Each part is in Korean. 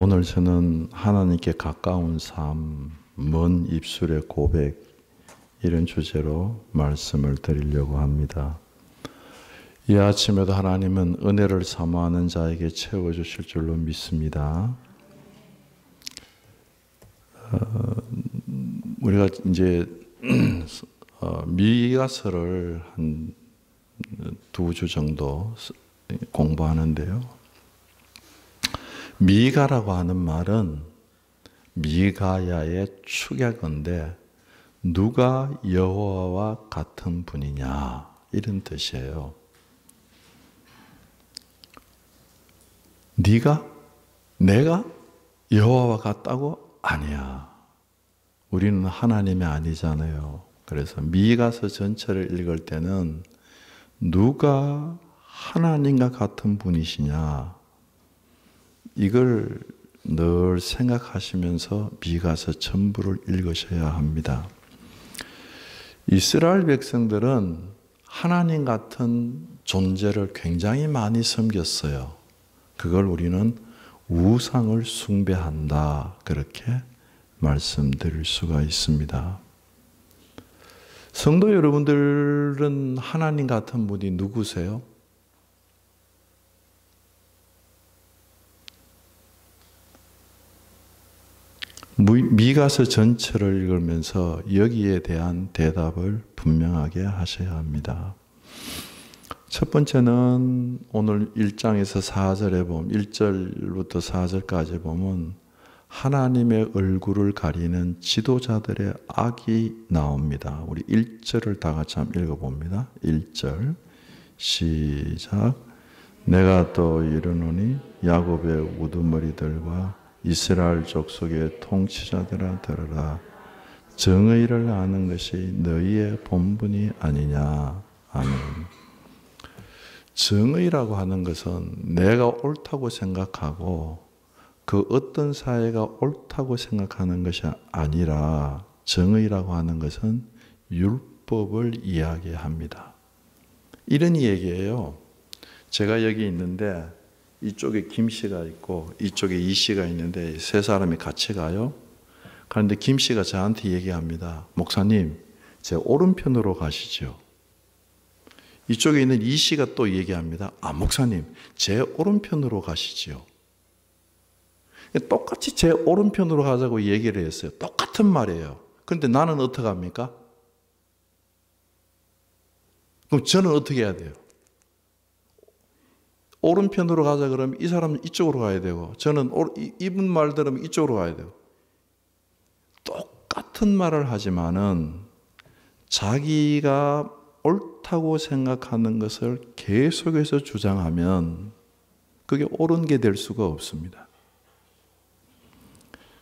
오늘 저는 하나님께 가까운 삶, 먼 입술의 고백 이런 주제로 말씀을 드리려고 합니다. 이 아침에도 하나님은 은혜를 사모하는 자에게 채워주실 줄로 믿습니다. 우리가 이제 미가서를 한 2주 정도 공부하는데요. 미가라고 하는 말은 미가야의 축약어인데 누가 여호와와 같은 분이냐 이런 뜻이에요. 네가? 내가? 여호와와 같다고? 아니야. 우리는 하나님이 아니잖아요. 그래서 미가서 전체를 읽을 때는 누가 하나님과 같은 분이시냐 이걸 늘 생각하시면서 미가서 전부를 읽으셔야 합니다. 이스라엘 백성들은 하나님 같은 존재를 굉장히 많이 섬겼어요. 그걸 우리는 우상을 숭배한다 그렇게 말씀드릴 수가 있습니다. 성도 여러분들은 하나님 같은 분이 누구세요? 미가서 전체를 읽으면서 여기에 대한 대답을 분명하게 하셔야 합니다. 첫 번째는 오늘 1장에서 4절에 보면 1절부터 4절까지 보면 하나님의 얼굴을 가리는 지도자들의 악이 나옵니다. 우리 1절을 다 같이 한번 읽어봅니다. 1절 시작. 내가 또 이르노니 야곱의 우두머리들과 이스라엘 족속의 통치자들아 들으라. 정의를 아는 것이 너희의 본분이 아니냐. 아멘. 정의라고 하는 것은 내가 옳다고 생각하고 그 어떤 사회가 옳다고 생각하는 것이 아니라 정의라고 하는 것은 율법을 이야기합니다. 이런 얘기예요. 제가 여기 있는데 이쪽에 김 씨가 있고 이쪽에 이 씨가 있는데 세 사람이 같이 가요. 그런데 김 씨가 저한테 얘기합니다. 목사님, 제 오른편으로 가시죠. 이쪽에 있는 이 씨가 또 얘기합니다. 목사님, 제 오른편으로 가시지요. 똑같이 제 오른편으로 가자고 얘기를 했어요. 똑같은 말이에요. 그런데 나는 어떻게 합니까? 그럼 저는 어떻게 해야 돼요? 오른편으로 가자 그러면 이 사람은 이쪽으로 가야 되고 저는 이분 말 들으면 이쪽으로 가야 되고 똑같은 말을 하지만은 자기가 옳다고 생각하는 것을 계속해서 주장하면 그게 옳은 게 될 수가 없습니다.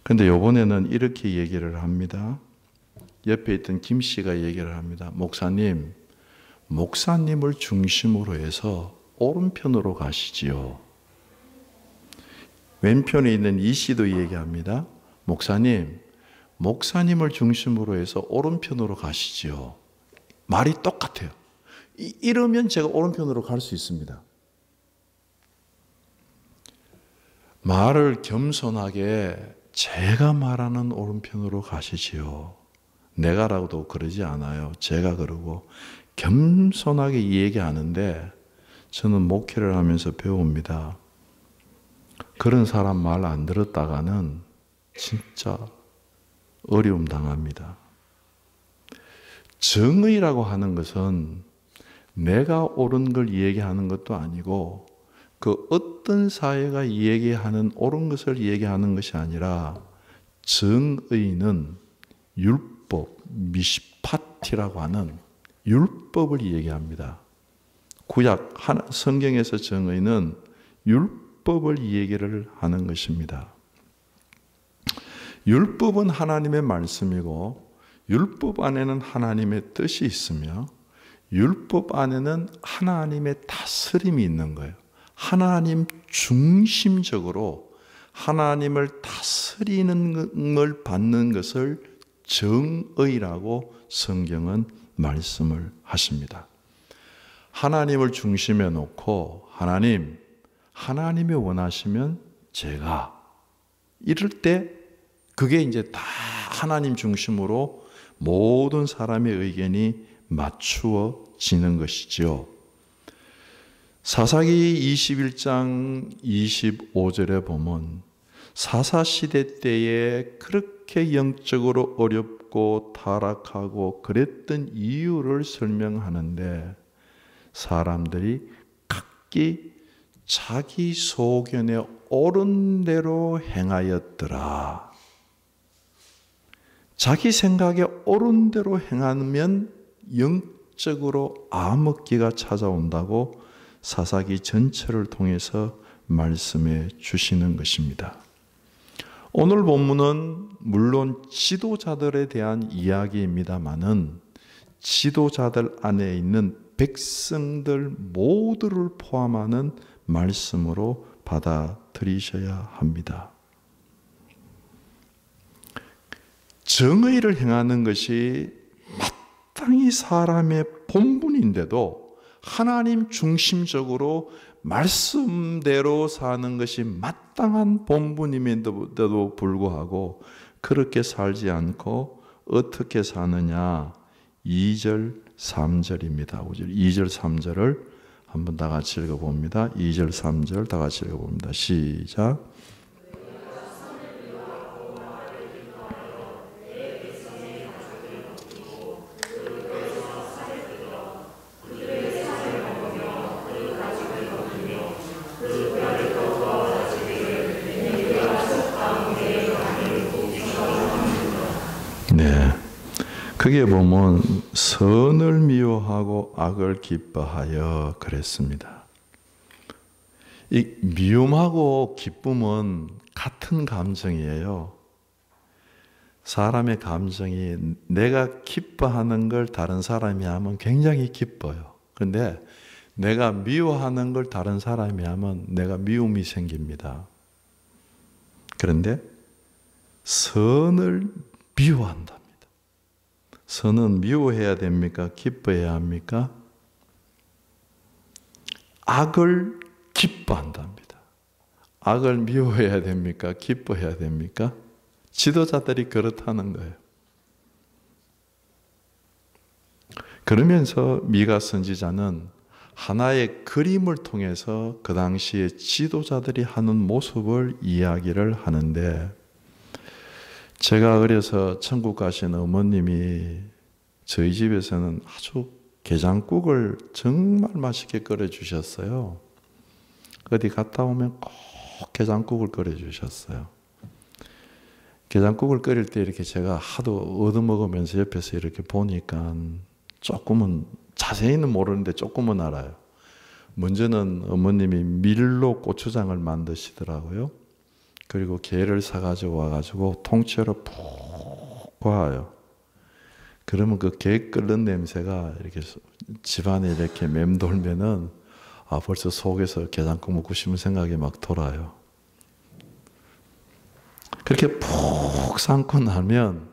그런데 이번에는 이렇게 얘기를 합니다. 옆에 있던 김 씨가 얘기를 합니다. 목사님, 목사님을 중심으로 해서 오른편으로 가시지요. 왼편에 있는 이 씨도 얘기합니다. 목사님, 목사님을 중심으로 해서 오른편으로 가시지요. 말이 똑같아요. 이러면 제가 오른편으로 갈 수 있습니다. 말을 겸손하게 제가 말하는 오른편으로 가시지요. 내가라고도 그러지 않아요. 제가 그러고 겸손하게 이 얘기하는데 저는 목회를 하면서 배웁니다. 그런 사람 말 안 들었다가는 진짜 어려움 당합니다. 정의라고 하는 것은 내가 옳은 걸 얘기하는 것도 아니고 그 어떤 사회가 얘기하는 옳은 것을 얘기하는 것이 아니라 정의는 율법, 미시파티라고 하는 율법을 얘기합니다. 구약 성경에서 정의는 율법을 얘기를 하는 것입니다. 율법은 하나님의 말씀이고 율법 안에는 하나님의 뜻이 있으며 율법 안에는 하나님의 다스림이 있는 거예요. 하나님 중심적으로 하나님을 다스리는 걸 받는 것을 정의라고 성경은 말씀을 하십니다. 하나님을 중심에 놓고 하나님이 원하시면 제가 이럴 때 그게 이제 다 하나님 중심으로 모든 사람의 의견이 맞추어지는 것이죠. 사사기 21장 25절에 보면 사사시대 때에 그렇게 영적으로 어렵고 타락하고 그랬던 이유를 설명하는데 사람들이 각기 자기 소견에 옳은 대로 행하였더라. 자기 생각에 옳은 대로 행하면 영적으로 암흑기가 찾아온다고 사사기 전체를 통해서 말씀해 주시는 것입니다. 오늘 본문은 물론 지도자들에 대한 이야기입니다마는 지도자들 안에 있는 백성들 모두를 포함하는 말씀으로 받아들이셔야 합니다. 정의를 행하는 것이 마땅히 사람의 본분인데도 하나님 중심적으로 말씀대로 사는 것이 마땅한 본분임에도 불구하고 그렇게 살지 않고 어떻게 사느냐? 2절, 3절입니다. 2절, 3절을 한번 다 같이 읽어봅니다. 2절, 3절 다 같이 읽어봅니다. 시작. 네. 거기에 보면 선을 미워하고 악을 기뻐하여 그랬습니다. 이 미움하고 기쁨은 같은 감정이에요. 사람의 감정이 내가 기뻐하는 걸 다른 사람이 하면 굉장히 기뻐요. 그런데 내가 미워하는 걸 다른 사람이 하면 내가 미움이 생깁니다. 그런데 선을 미워한답니다. 선은 미워해야 됩니까? 기뻐해야 합니까? 악을 기뻐한답니다. 악을 미워해야 됩니까? 기뻐해야 됩니까? 지도자들이 그렇다는 거예요. 그러면서 미가 선지자는 하나의 그림을 통해서 그 당시에 지도자들이 하는 모습을 이야기를 하는데 제가 어려서 천국 가신 어머님이 저희 집에서는 아주 게장국을 정말 맛있게 끓여주셨어요. 어디 갔다 오면 꼭 게장국을 끓여주셨어요. 게장국을 끓일 때 이렇게 제가 하도 얻어먹으면서 옆에서 이렇게 보니까 조금은 자세히는 모르는데 조금은 알아요. 먼저는 어머님이 밀로 고추장을 만드시더라고요. 그리고 게를 사가지고 와가지고 통째로 푹 구워요. 그러면 그 게 끓는 냄새가 이렇게 집안에 이렇게 맴돌면은 벌써 속에서 게장국 먹고 싶은 생각이 막 돌아요. 그렇게 푹 삶고 나면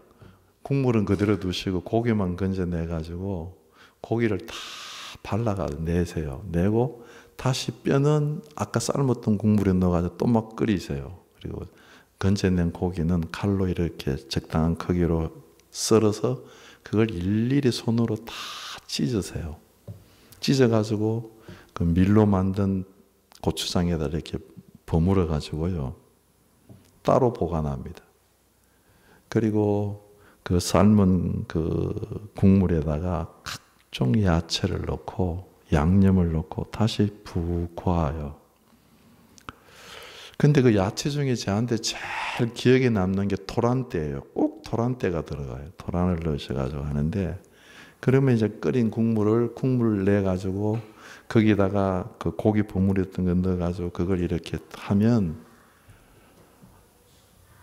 국물은 그대로 두시고 고기만 건져내가지고 고기를 다 발라가 내세요. 내고 다시 뼈는 아까 삶았던 국물에 넣어가지고 또 막 끓이세요. 그리고 건져낸 고기는 칼로 이렇게 적당한 크기로 썰어서 그걸 일일이 손으로 다 찢으세요. 찢어가지고 그 밀로 만든 고추장에다 이렇게 버무려 가지고요. 따로 보관합니다. 그리고 그 삶은 그 국물에다가 각종 야채를 넣고 양념을 넣고 다시 푹 구워요. 근데 그 야채 중에 저한테 제일 기억에 남는 게 토란대예요. 꼭 토란대가 들어가요. 토란을 넣으셔가지고 하는데 그러면 이제 끓인 국물을 내가지고 거기다가 그 고기 버무렸던 거 넣어가지고 그걸 이렇게 하면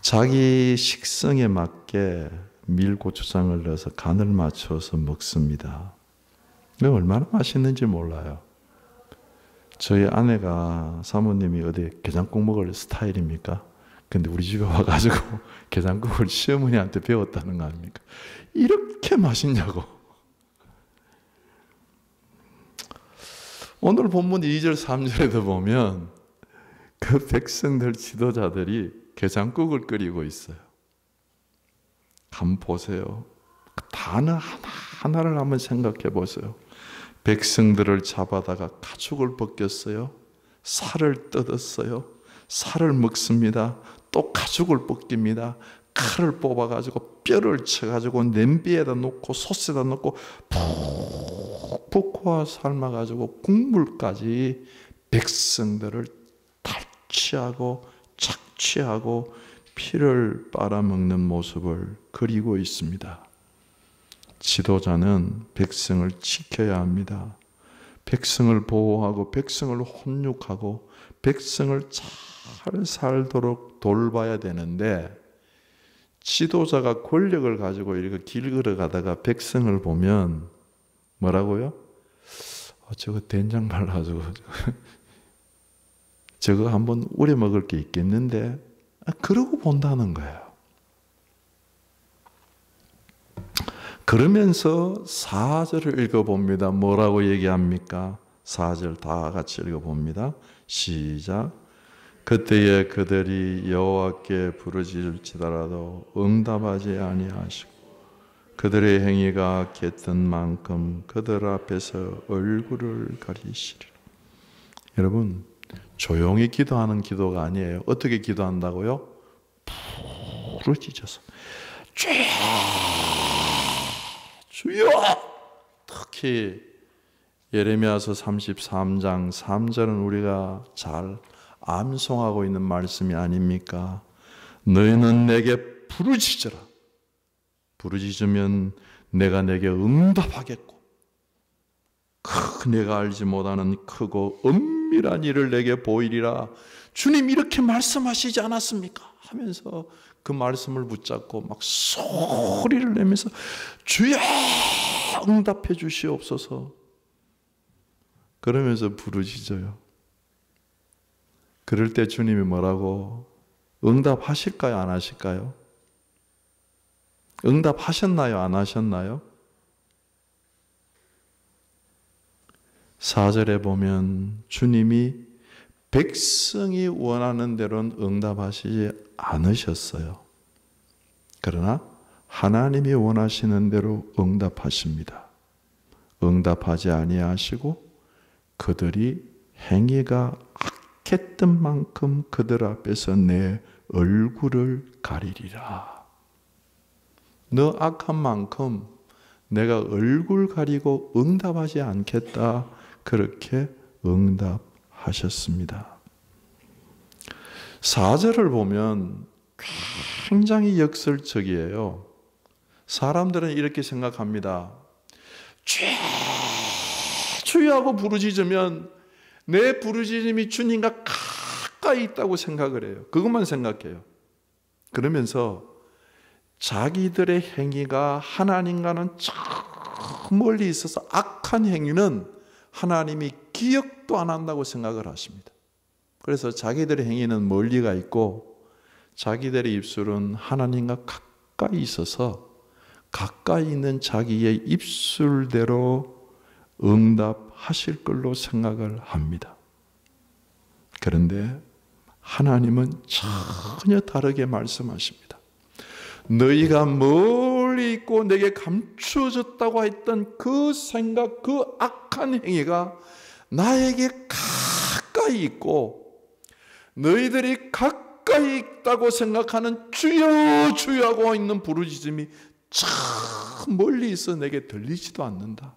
자기 식성에 맞게 밀고추장을 넣어서 간을 맞춰서 먹습니다. 얼마나 맛있는지 몰라요. 저희 아내가 사모님이 어디 게장국 먹을 스타일입니까? 근데 우리 집에 와가지고 게장국을 시어머니한테 배웠다는 거 아닙니까? 이렇게 맛있냐고. 오늘 본문 2절 3절에도 보면 그 백성들 지도자들이 게장국을 끓이고 있어요. 한번 보세요. 그 단어 하나하나를 한번 생각해 보세요. 백성들을 잡아다가 가죽을 벗겼어요. 살을 뜯었어요. 살을 먹습니다. 또 가죽을 벗깁니다. 칼을 뽑아가지고 뼈를 쳐가지고 냄비에다 놓고 소스에다 넣고 푹 볶아 삶아가지고 국물까지 백성들을 탈취하고 착취하고 피를 빨아먹는 모습을 그리고 있습니다. 지도자는 백성을 지켜야 합니다. 백성을 보호하고 백성을 훈육하고 백성을 잘 살도록 돌봐야 되는데 지도자가 권력을 가지고 이렇게 길 걸어가다가 백성을 보면 뭐라고요? 저거 된장 발라가지고 저거 한번 우려 먹을 게 있겠는데 그러고 본다는 거예요. 그러면서 4절을 읽어봅니다. 뭐라고 얘기합니까? 4절 다 같이 읽어봅니다. 시작. 그때에 그들이 여호와께 부르짖을지라도 응답하지 아니하시고 그들의 행위가 겠던 만큼 그들 앞에서 얼굴을 가리시리라. 여러분, 조용히 기도하는 기도가 아니에요. 어떻게 기도한다고요? 부르짖어서 주여! 특히 예레미야서 33장 3절은 우리가 잘 암송하고 있는 말씀이 아닙니까? 너희는 내게 부르짖으라. 부르짖으면 내가 내게 응답하겠고 내가 알지 못하는 크고 은밀한 일을 내게 보이리라. 주님 이렇게 말씀하시지 않았습니까? 하면서 그 말씀을 붙잡고 막 소리를 내면서 주여 응답해 주시옵소서 그러면서 부르짖어요. 그럴 때 주님이 뭐라고? 응답하실까요? 안 하실까요? 응답하셨나요? 안 하셨나요? 4절에 보면 주님이 백성이 원하는 대로는 응답하시지 않으셨어요. 그러나 하나님이 원하시는 대로 응답하십니다. 응답하지 아니하시고 그들이 행위가 악했던 만큼 그들 앞에서 내 얼굴을 가리리라. 너 악한 만큼 내가 얼굴 가리고 응답하지 않겠다. 그렇게 응답하셨습니다. 4절을 보면 굉장히 역설적이에요. 사람들은 이렇게 생각합니다. 주여하고 부르짖으면 내 부르짖음이 주님과 가까이 있다고 생각을 해요. 그것만 생각해요. 그러면서 자기들의 행위가 하나님과는 저 멀리 있어서 악한 행위는 하나님이 기억도 안 한다고 생각을 하십니다. 그래서 자기들의 행위는 멀리가 있고 자기들의 입술은 하나님과 가까이 있어서 가까이 있는 자기의 입술대로 응답하실 걸로 생각을 합니다. 그런데 하나님은 전혀 다르게 말씀하십니다. 너희가 멀리 있고 내게 감추어졌다고 했던 그 생각, 그 악한 행위가 나에게 가까이 있고 너희들이 가까이 있다고 생각하는 주여 주여 하고 있는 부르짖음이 참 멀리 있어 내게 들리지도 않는다.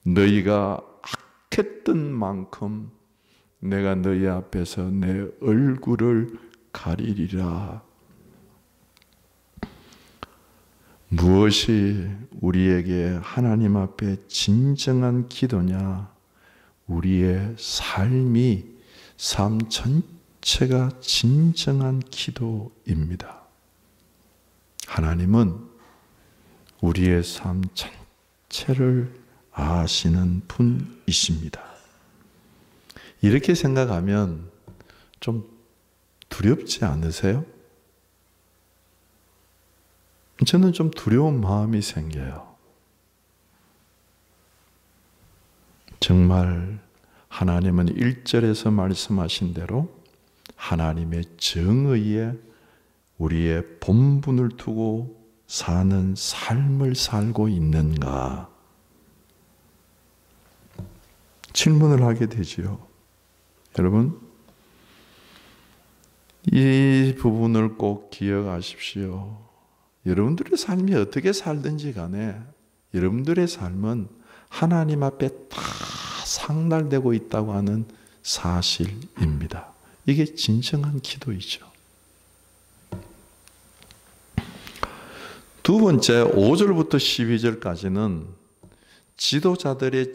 너희가 악했던 만큼 내가 너희 앞에서 내 얼굴을 가리리라. 무엇이 우리에게 하나님 앞에 진정한 기도냐? 우리의 삶이 삶 전체가 진정한 기도입니다. 하나님은 우리의 삶 전체를 아시는 분이십니다. 이렇게 생각하면 좀 두렵지 않으세요? 저는 좀 두려운 마음이 생겨요. 정말 하나님은 1절에서 말씀하신 대로 하나님의 정의에 우리의 본분을 두고 사는 삶을 살고 있는가? 질문을 하게 되지요. 여러분, 이 부분을 꼭 기억하십시오. 여러분들의 삶이 어떻게 살든지 간에 여러분들의 삶은 하나님 앞에 다 상달되고 있다고 하는 사실입니다. 이게 진정한 기도이죠. 두 번째, 5절부터 12절까지는 지도자들의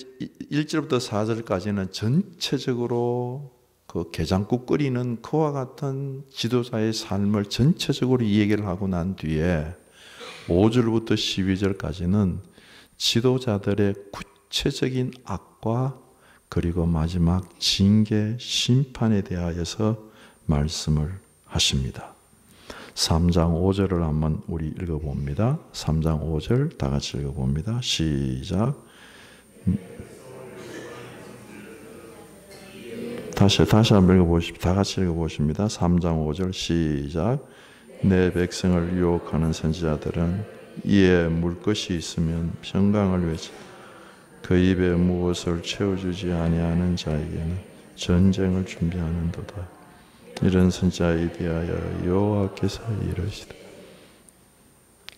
1절부터 4절까지는 전체적으로 그 게장국 끓이는 그와 같은 지도자의 삶을 전체적으로 이야기를 하고 난 뒤에 5절부터 12절까지는 지도자들의 구체적인 악과 그리고 마지막 징계, 심판에 대하여서 말씀을 하십니다. 3장 5절을 한번 우리 읽어봅니다. 3장 5절 다 같이 읽어봅니다. 시작. 다시 한번 읽어보십시오. 다 같이 읽어보십니다. 3장 5절 시작. 내 백성을 유혹하는 선지자들은 이에 물 것이 있으면 평강을 외치 그 입에 무엇을 채워주지 아니하는 자에게는 전쟁을 준비하는도다. 이런 선지자에 대하여 여호와께서 이르시되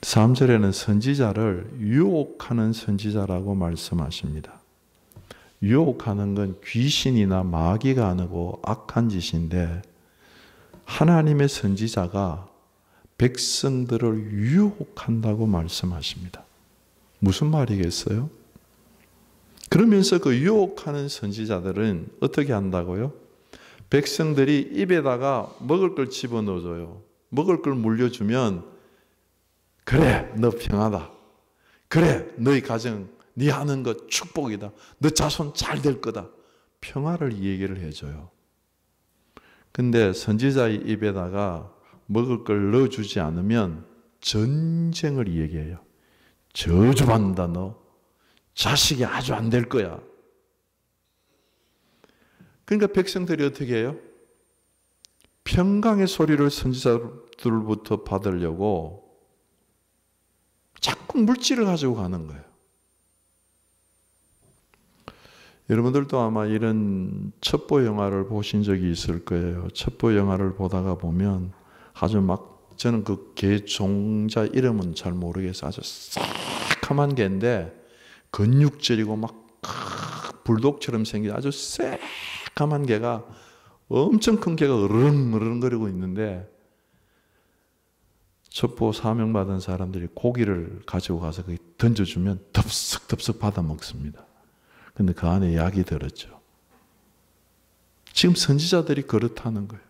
3절에는 선지자를 유혹하는 선지자라고 말씀하십니다. 유혹하는 건 귀신이나 마귀가 아니고 악한 짓인데 하나님의 선지자가 백성들을 유혹한다고 말씀하십니다. 무슨 말이겠어요? 그러면서 그 유혹하는 선지자들은 어떻게 한다고요? 백성들이 입에다가 먹을 걸 집어넣어줘요. 먹을 걸 물려주면 그래, 너 평하다. 그래, 너희 가정 네 하는 것 축복이다. 너 자손 잘 될 거다. 평화를 얘기를 해줘요. 근데 선지자의 입에다가 먹을 걸 넣어주지 않으면 전쟁을 얘기해요. 저주받는다 너. 자식이 아주 안 될 거야. 그러니까 백성들이 어떻게 해요? 평강의 소리를 선지자들부터 받으려고 자꾸 물질을 가지고 가는 거예요. 여러분들도 아마 이런 첩보 영화를 보신 적이 있을 거예요. 첩보 영화를 보다가 보면 아주 막 저는 그 개종자 이름은 잘 모르겠어요. 아주 새카만 개인데 근육질이고 막 불독처럼 생긴 아주 새까만 개가 엄청 큰 개가 으르렁으르렁거리고 있는데 첩보 사명받은 사람들이 고기를 가지고 가서 거기 던져주면 덥석덥석 받아 먹습니다. 근데 그 안에 약이 들었죠. 지금 선지자들이 그렇다는 거예요.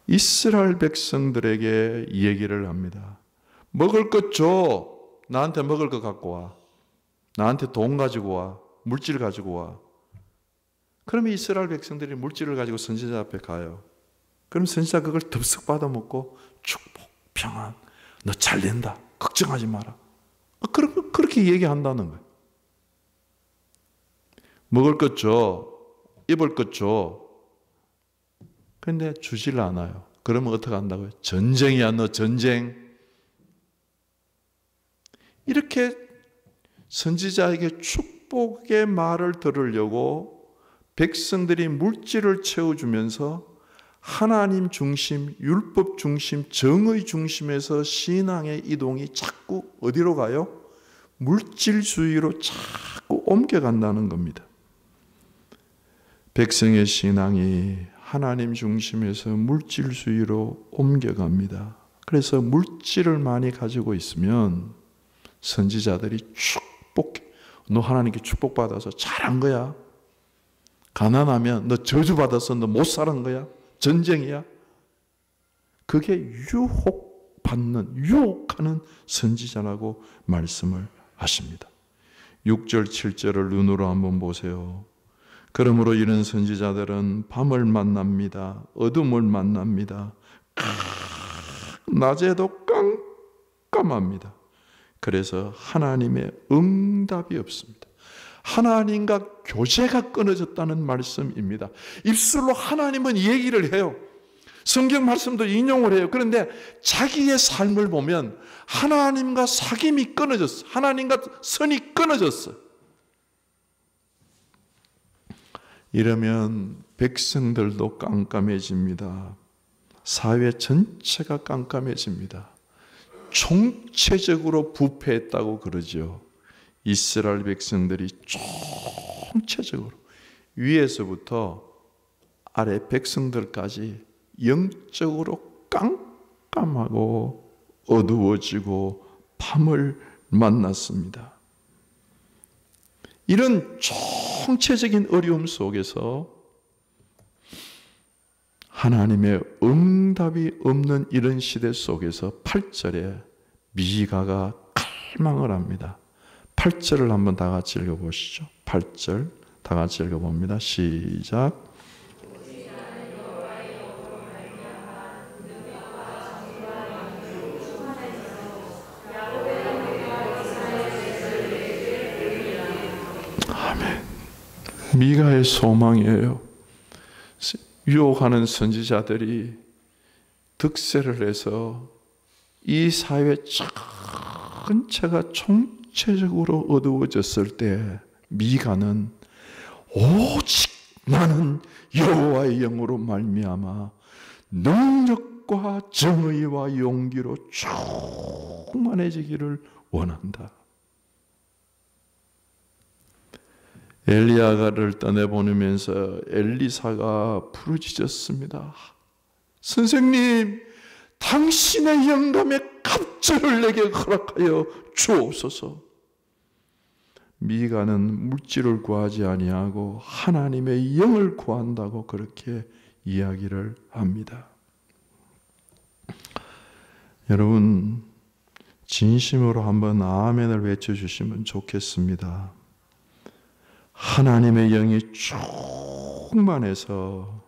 이스라엘 백성들에게 얘기를 합니다. 먹을 것 줘. 나한테 먹을 것 갖고 와. 나한테 돈 가지고 와. 물질 가지고 와. 그러면 이스라엘 백성들이 물질을 가지고 선지자 앞에 가요. 그럼 선지자 그걸 덥석 받아먹고 축복, 평안, 너 잘 된다. 걱정하지 마라. 그렇게 얘기한다는 거예요. 먹을 것 줘. 입을 것 줘. 그런데 주질 않아요. 그러면 어떻게 한다고요? 전쟁이야 너 전쟁. 이렇게 선지자에게 축복의 말을 들으려고 백성들이 물질을 채워주면서 하나님 중심, 율법 중심, 정의 중심에서 신앙의 이동이 자꾸 어디로 가요? 물질주의로 자꾸 옮겨간다는 겁니다. 백성의 신앙이 하나님 중심에서 물질주의로 옮겨갑니다. 그래서 물질을 많이 가지고 있으면 선지자들이 축복해. 너 하나님께 축복받아서 잘한 거야. 가난하면 너 저주받아서 너 못 살은 거야. 전쟁이야. 그게 유혹하는 선지자라고 말씀을 하십니다. 6절, 7절을 눈으로 한번 보세요. 그러므로 이런 선지자들은 밤을 만납니다. 어둠을 만납니다. 낮에도 깜깜합니다. 그래서 하나님의 응답이 없습니다. 하나님과 교제가 끊어졌다는 말씀입니다. 입술로 하나님은 얘기를 해요. 성경 말씀도 인용을 해요. 그런데 자기의 삶을 보면 하나님과 사귐이 끊어졌어. 하나님과 선이 끊어졌어. 이러면 백성들도 깜깜해집니다. 사회 전체가 깜깜해집니다. 총체적으로 부패했다고 그러죠. 이스라엘 백성들이 총체적으로 위에서부터 아래 백성들까지 영적으로 깜깜하고 어두워지고 밤을 만났습니다. 이런 총체적인 어려움 속에서 하나님의 응답이 없는 이런 시대 속에서 8절에 미가가 갈망을 합니다. 8절을 한번 다 같이 읽어보시죠. 8절 다 같이 읽어봅니다. 시작. 아멘. 미가의 소망이에요. 유혹하는 선지자들이 득세를 해서 이 사회 전체가 총체적으로 어두워졌을 때 미가는 오직 나는 여호와의 영으로 말미암아 능력과 정의와 용기로 충만해지기를 원한다. 엘리야가를 떠내보내면서 엘리사가 부르짖었습니다. 선생님, 당신의 영감의 갑절을 내게 허락하여 주옵소서. 미가는 물질을 구하지 아니하고 하나님의 영을 구한다고 그렇게 이야기를 합니다. 여러분, 진심으로 한번 아멘을 외쳐주시면 좋겠습니다. 하나님의 영이 충만해서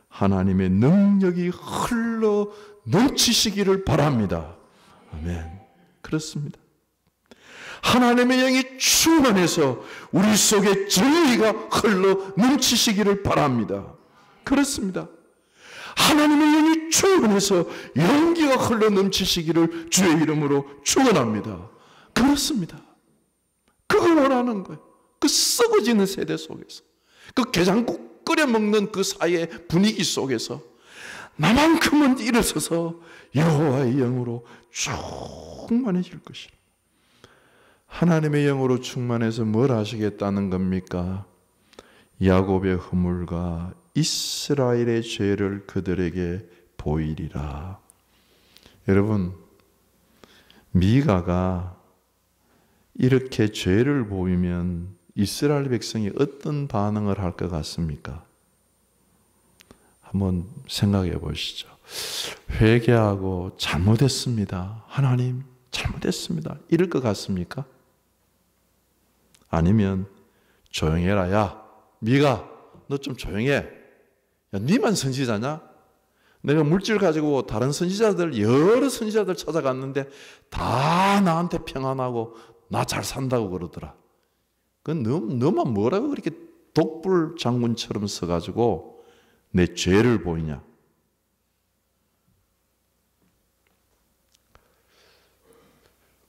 하나님의 능력이 흘러 넘치시기를 바랍니다. 아멘. 그렇습니다. 하나님의 영이 충만해서 우리 속에 정의가 흘러 넘치시기를 바랍니다. 그렇습니다. 하나님의 영이 충만해서 용기가 흘러 넘치시기를 주의 이름으로 축원합니다. 그렇습니다. 그걸 원하는 거예요. 그 썩어지는 세대 속에서, 그 게장국 끓여 먹는 그 사회의 분위기 속에서 나만큼은 일어서서 여호와의 영으로 충만해질 것이라. 하나님의 영으로 충만해서 뭘 하시겠다는 겁니까? 야곱의 허물과 이스라엘의 죄를 그들에게 보이리라. 여러분, 미가가 이렇게 죄를 보이면 이스라엘 백성이 어떤 반응을 할 것 같습니까? 한번 생각해 보시죠. 회개하고 잘못했습니다. 하나님, 잘못했습니다. 이럴 것 같습니까? 아니면 조용해라. 야, 미가, 너 좀 조용해. 야, 니만 선지자냐? 내가 물질 가지고 다른 선지자들, 여러 선지자들 찾아갔는데 다 나한테 평안하고 나 잘 산다고 그러더라. 너만 뭐라고 그렇게 독불 장군처럼 서가지고 내 죄를 보이냐?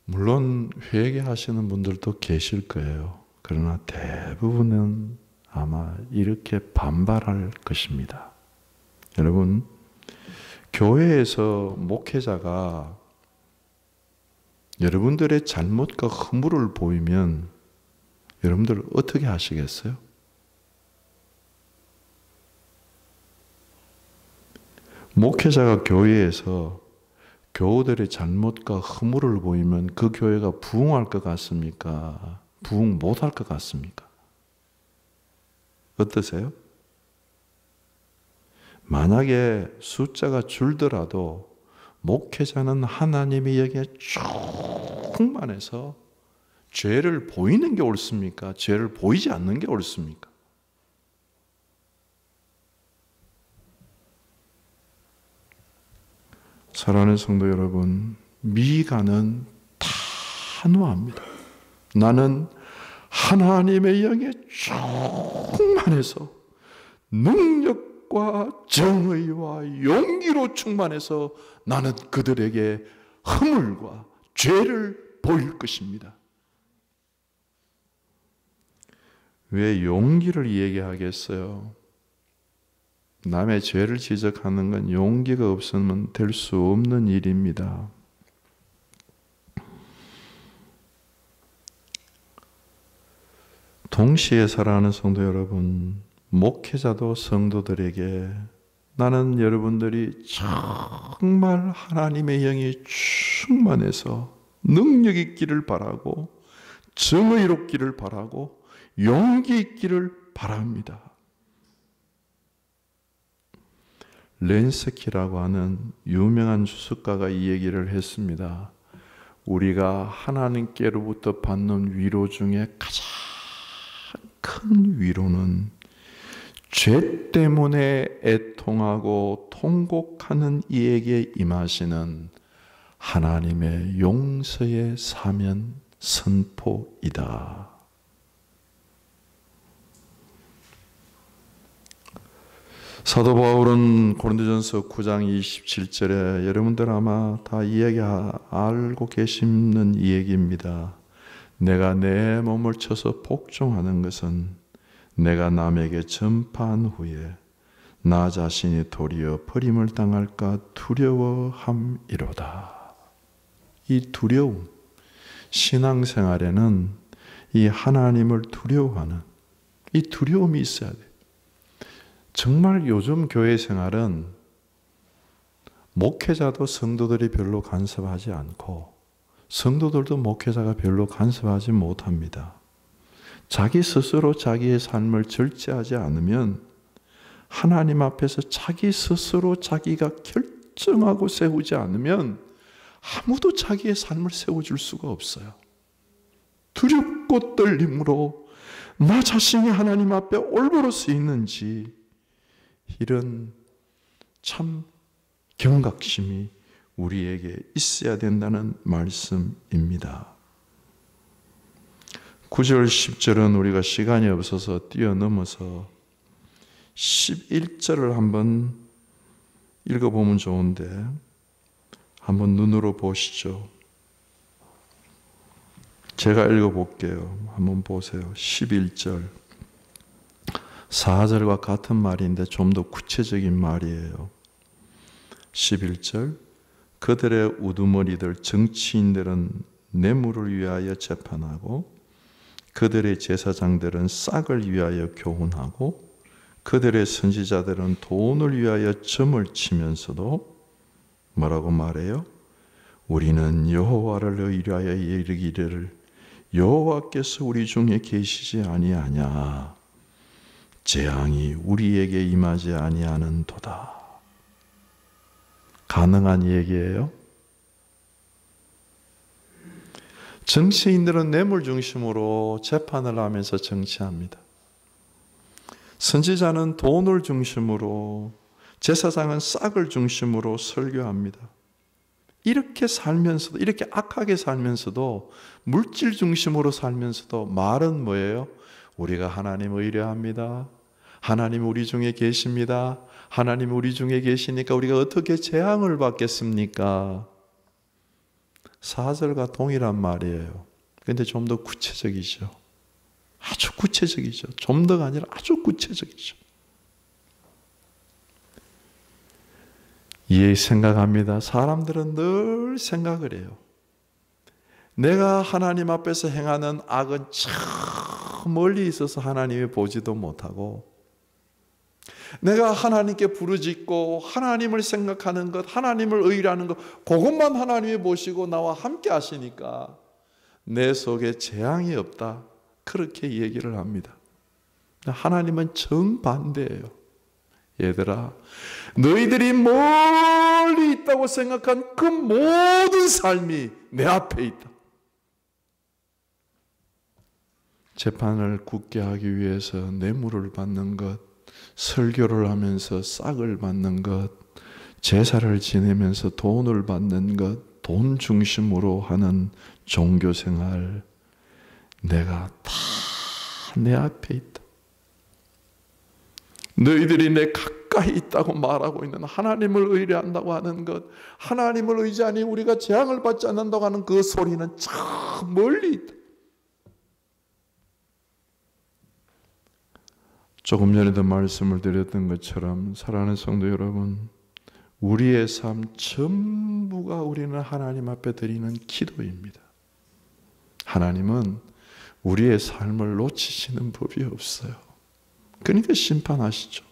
물론 회개하시는 분들도 계실 거예요. 그러나 대부분은 아마 이렇게 반발할 것입니다. 여러분, 교회에서 목회자가 여러분들의 잘못과 허물을 보이면 여러분들 어떻게 하시겠어요? 목회자가 교회에서 교우들의 잘못과 허물을 보이면 그 교회가 부흥할 것 같습니까? 부흥 못할 것 같습니까? 어떠세요? 만약에 숫자가 줄더라도 목회자는 하나님이 여기에 충만해서 죄를 보이는 게 옳습니까? 죄를 보이지 않는 게 옳습니까? 사랑하는 성도 여러분, 미가는 단호합니다. 나는 하나님의 영에 충만해서 능력과 정의와 용기로 충만해서 나는 그들에게 허물과 죄를 보일 것입니다. 왜 용기를 얘기하겠어요? 남의 죄를 지적하는 건 용기가 없으면 될 수 없는 일입니다. 동시에 사랑하는 성도 여러분, 목회자도 성도들에게 나는 여러분들이 정말 하나님의 영이 충만해서 능력 있기를 바라고 정의롭기를 바라고 용기 있기를 바랍니다. 렌스키라고 하는 유명한 주석가가 이 얘기를 했습니다. 우리가 하나님께로부터 받는 위로 중에 가장 큰 위로는 죄 때문에 애통하고 통곡하는 이에게 임하시는 하나님의 용서의 사면 선포이다. 사도 바울은 고린도전서 9장 27절에 여러분들 아마 다 이 얘기 알고 계시는 이 얘기입니다. 내가 내 몸을 쳐서 복종하는 것은 내가 남에게 전파한 후에 나 자신이 도리어 버림을 당할까 두려워함이로다. 이 두려움, 신앙생활에는 이 하나님을 두려워하는 이 두려움이 있어야 돼요. 정말 요즘 교회 생활은 목회자도 성도들이 별로 간섭하지 않고 성도들도 목회자가 별로 간섭하지 못합니다. 자기 스스로 자기의 삶을 절제하지 않으면 하나님 앞에서 자기 스스로 자기가 결정하고 세우지 않으면 아무도 자기의 삶을 세워줄 수가 없어요. 두렵고 떨림으로 나 자신이 하나님 앞에 올바로 서 있는지 이런 참 경각심이 우리에게 있어야 된다는 말씀입니다. 9절 10절은 우리가 시간이 없어서 뛰어넘어서 11절을 한번 읽어보면 좋은데 한번 눈으로 보시죠. 제가 읽어볼게요. 한번 보세요. 11절 4절과 같은 말인데 좀 더 구체적인 말이에요. 11절 그들의 우두머리들 정치인들은 뇌물을 위하여 재판하고 그들의 제사장들은 싹을 위하여 교훈하고 그들의 선지자들은 돈을 위하여 점을 치면서도 뭐라고 말해요? 우리는 여호와를 의뢰하여 이르기를 여호와께서 우리 중에 계시지 아니하냐 재앙이 우리에게 임하지 아니하는도다. 가능한 얘기예요? 정치인들은 뇌물 중심으로 재판을 하면서 정치합니다. 선지자는 돈을 중심으로, 제사장은 싹을 중심으로 설교합니다. 이렇게 살면서도, 이렇게 악하게 살면서도, 물질 중심으로 살면서도 말은 뭐예요? 우리가 하나님을 의뢰합니다. 하나님 우리 중에 계십니다. 하나님 우리 중에 계시니까 우리가 어떻게 재앙을 받겠습니까? 4절과 동일한 말이에요. 그런데 좀 더 구체적이죠. 아주 구체적이죠. 좀 더가 아니라 아주 구체적이죠. 이 생각합니다. 사람들은 늘 생각을 해요. 내가 하나님 앞에서 행하는 악은 참 멀리 있어서 하나님이 보지도 못하고 내가 하나님께 부르짖고 하나님을 생각하는 것, 하나님을 의뢰하는 것, 그것만 하나님이 보시고 나와 함께 하시니까 내 속에 재앙이 없다. 그렇게 얘기를 합니다. 하나님은 정반대예요. 얘들아, 너희들이 멀리 있다고 생각한 그 모든 삶이 내 앞에 있다. 재판을 굳게 하기 위해서 뇌물을 받는 것, 설교를 하면서 싹을 받는 것, 제사를 지내면서 돈을 받는 것, 돈 중심으로 하는 종교생활, 내가 다 내 앞에 있다. 너희들이 내 가까이 있다고 말하고 있는 하나님을 의뢰한다고 하는 것, 하나님을 의지하니 우리가 재앙을 받지 않는다고 하는 그 소리는 저 멀리 있다. 조금 전에도 말씀을 드렸던 것처럼 사랑하는 성도 여러분, 우리의 삶 전부가 우리는 하나님 앞에 드리는 기도입니다. 하나님은 우리의 삶을 놓치시는 법이 없어요. 그러니까 심판하시죠.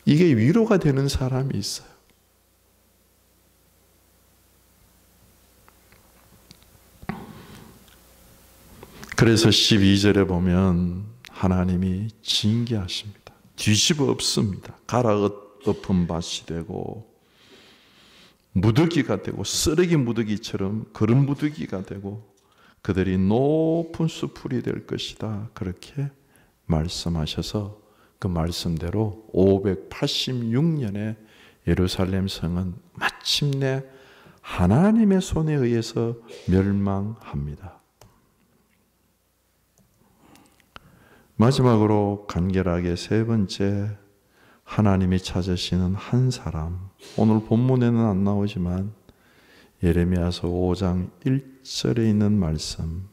이게 위로가 되는 사람이 있어요. 그래서 12절에 보면 하나님이 징계하십니다. 뒤집어 엎습니다. 갈아 엎은 밭이 되고 무더기가 되고 쓰레기 무더기처럼 그런 무더기가 되고 그들이 높은 수풀이 될 것이다. 그렇게 말씀하셔서 그 말씀대로 586년에 예루살렘 성은 마침내 하나님의 손에 의해서 멸망합니다. 마지막으로 간결하게 세 번째, 하나님이 찾으시는 한 사람. 오늘 본문에는 안 나오지만 예레미야서 5장 1절에 있는 말씀.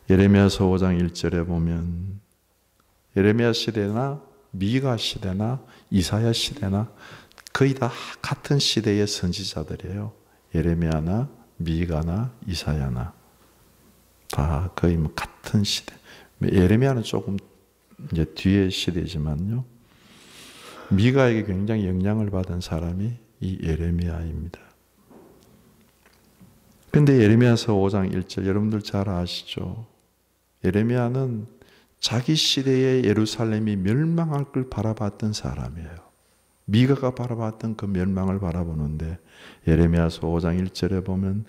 예레미야서 5장 1절에 보면 예레미야 시대나 미가 시대나 이사야 시대나 거의 다 같은 시대의 선지자들이에요. 예레미야나 미가나 이사야나 다 거의 같은 시대. 예레미야는 조금 이제 뒤의 시대지만요. 미가에게 굉장히 영향을 받은 사람이 이 예레미야입니다. 그런데 예레미야서 5장 1절 여러분들 잘 아시죠? 예레미야는 자기 시대의 예루살렘이 멸망할 걸 바라봤던 사람이에요. 미가가 바라봤던 그 멸망을 바라보는데 예레미야서 5장 1절에 보면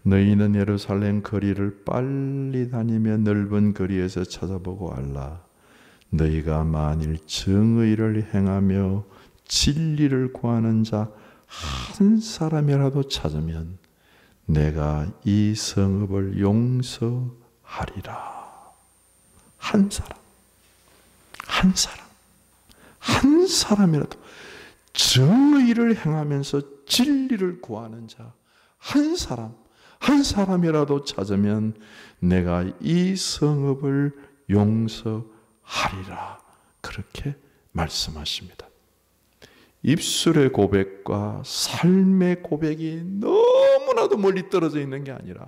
너희는 예루살렘 거리를 빨리 다니며 넓은 거리에서 찾아보고 알라. 너희가 만일 정의를 행하며 진리를 구하는 자 한 사람이라도 찾으면 내가 이 성읍을 용서하리라. 한 사람이라도 정의를 행하면서 진리를 구하는 자 한 사람이라도 찾으면 내가 이 성읍을 용서하리라. 그렇게 말씀하십니다. 입술의 고백과 삶의 고백이 너무나도 멀리 떨어져 있는 게 아니라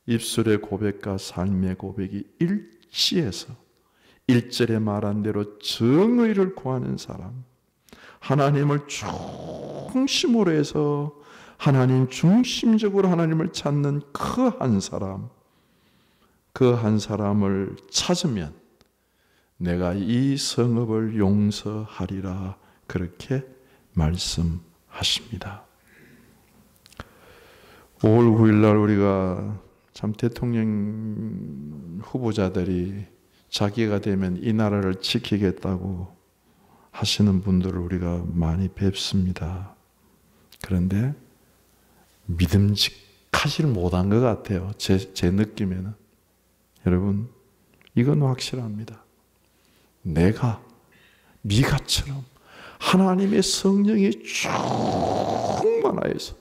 입술의 고백과 삶의 고백이 일치해서 1절에 말한 대로 정의를 구하는 사람, 하나님을 중심으로 해서 하나님 중심적으로 하나님을 찾는 그 한 사람을 찾으면 내가 이 성읍을 용서하리라. 그렇게 말씀하십니다. 5월 9일 날 우리가 참 대통령 후보자들이 자기가 되면 이 나라를 지키겠다고 하시는 분들을 우리가 많이 뵙습니다. 그런데 믿음직하지 못한 것 같아요. 제 느낌에는. 여러분, 이건 확실합니다. 내가 미가처럼 하나님의 성령이 충만하여서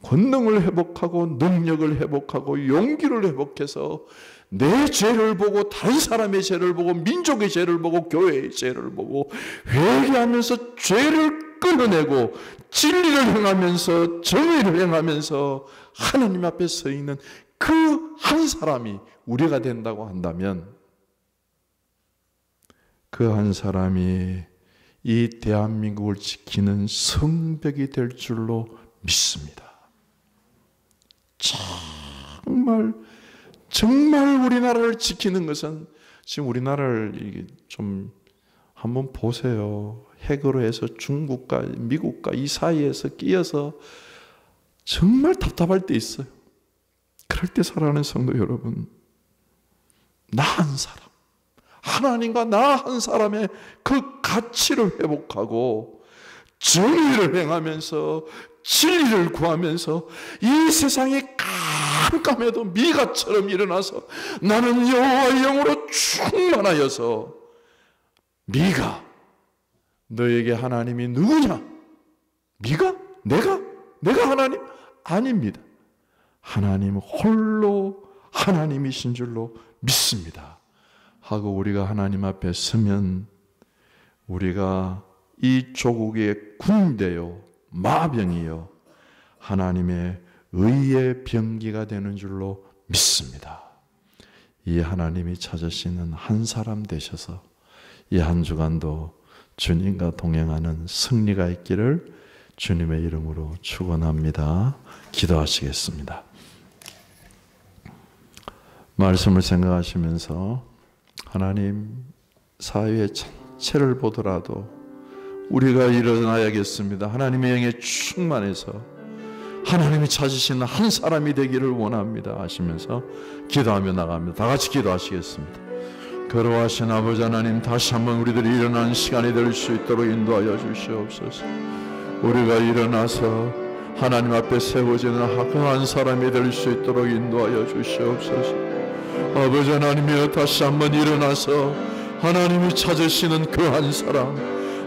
권능을 회복하고 능력을 회복하고 용기를 회복해서 내 죄를 보고 다른 사람의 죄를 보고 민족의 죄를 보고 교회의 죄를 보고 회개하면서 죄를 끊어내고 진리를 행하면서 정의를 행하면서 하나님 앞에 서 있는 그 한 사람이 우리가 된다고 한다면 그 한 사람이 이 대한민국을 지키는 성벽이 될 줄로 믿습니다. 정말 우리나라를 지키는 것은 지금 우리나라를 좀 한번 보세요. 핵으로 해서 중국과 미국과 이 사이에서 끼어서 정말 답답할 때 있어요. 그럴 때 사랑하는 성도 여러분, 나 한 사람, 하나님과 나 한 사람의 그 가치를 회복하고 정의를 행하면서 진리를 구하면서 이 세상에 깜깜해도 미가처럼 일어나서 나는 여호와의 영으로 충만하여서 미가 너에게 하나님이 누구냐? 미가? 내가 하나님? 아닙니다. 하나님 홀로 하나님이신 줄로 믿습니다 하고 우리가 하나님 앞에 서면 우리가 이 조국의 군대요 마병이요 하나님의 의의 병기가 되는 줄로 믿습니다. 이 하나님이 찾으시는 한 사람 되셔서 이 한 주간도 주님과 동행하는 승리가 있기를 주님의 이름으로 축원합니다. 기도하시겠습니다. 말씀을 생각하시면서 하나님 사회 전체를 보더라도 우리가 일어나야겠습니다. 하나님의 영에 충만해서 하나님이 찾으시는 한 사람이 되기를 원합니다 하시면서 기도하며 나갑니다. 다 같이 기도하시겠습니다. 거룩하신 아버지 하나님, 다시 한번 우리들이 일어나는 시간이 될 수 있도록 인도하여 주시옵소서. 우리가 일어나서 하나님 앞에 세워지는 한 사람이 될 수 있도록 인도하여 주시옵소서. 아버지 하나님이여, 다시 한번 일어나서 하나님이 찾으시는 그 한 사람,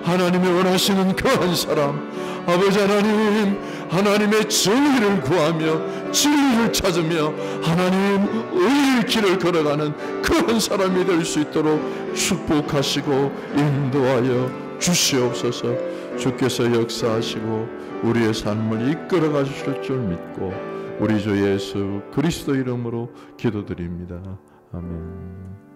하나님이 원하시는 그 한 사람, 아버지 하나님, 하나님의 정의를 구하며 진리를 찾으며 하나님 의의 길을 걸어가는 그 한 사람이 될 수 있도록 축복하시고 인도하여 주시옵소서. 주께서 역사하시고 우리의 삶을 이끌어 가실 줄 믿고 우리 주 예수 그리스도 이름으로 기도드립니다. 아멘.